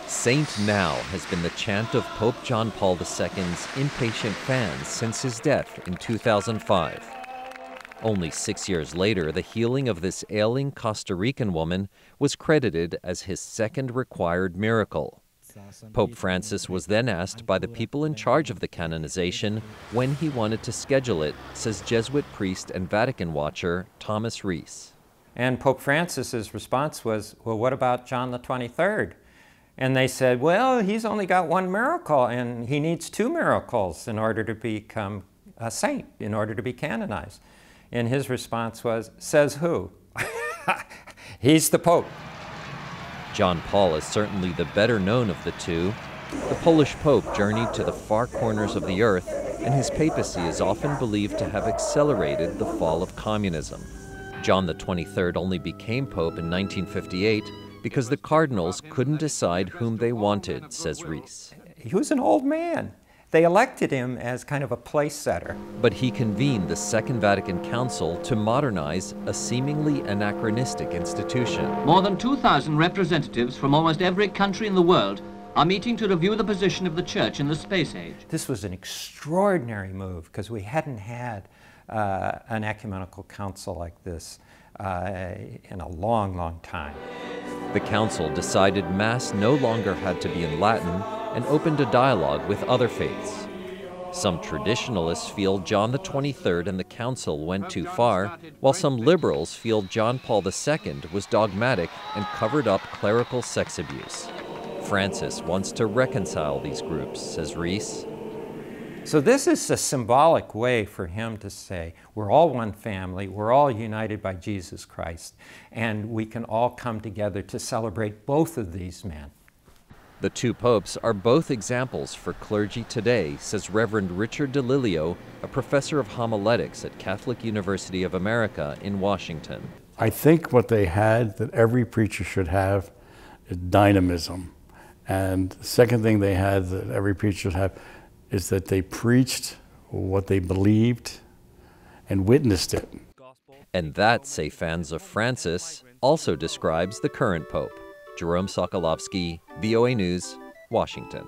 Saint Now has been the chant of Pope John Paul II's impatient fans since his death in 2005. Only 6 years later, the healing of this ailing Costa Rican woman was credited as his second required miracle. Pope Francis was then asked by the people in charge of the canonization when he wanted to schedule it, says Jesuit priest and Vatican watcher Thomas Rees. And Pope Francis's response was, well, what about John the 23rd? And they said, well, he's only got one miracle, and he needs 2 miracles in order to become a saint, in order to be canonized. And his response was, says who? He's the Pope. John Paul is certainly the better known of the two. The Polish Pope journeyed to the far corners of the earth, and his papacy is often believed to have accelerated the fall of communism. John the 23rd only became Pope in 1958 because the cardinals couldn't decide whom they wanted, says Rees. He was an old man. They elected him as kind of a place setter. But he convened the Second Vatican Council to modernize a seemingly anachronistic institution. More than 2,000 representatives from almost every country in the world are meeting to review the position of the Church in the space age. This was an extraordinary move because we hadn't had an ecumenical council like this in a long, long time. The council decided Mass no longer had to be in Latin and opened a dialogue with other faiths. Some traditionalists feel John the 23rd and the council went too far, while some liberals feel John Paul II was dogmatic and covered up clerical sex abuse. Francis wants to reconcile these groups, says Rees. So this is a symbolic way for him to say, we're all one family, we're all united by Jesus Christ, and we can all come together to celebrate both of these men. The two popes are both examples for clergy today, says Reverend Richard DeLilio, a professor of homiletics at Catholic University of America in Washington. I think what they had that every preacher should have is dynamism. And the second thing they had that every preacher should have is that they preached what they believed and witnessed it. And that, say fans of Francis, also describes the current pope. Jerome Socolovsky, VOA News, Washington.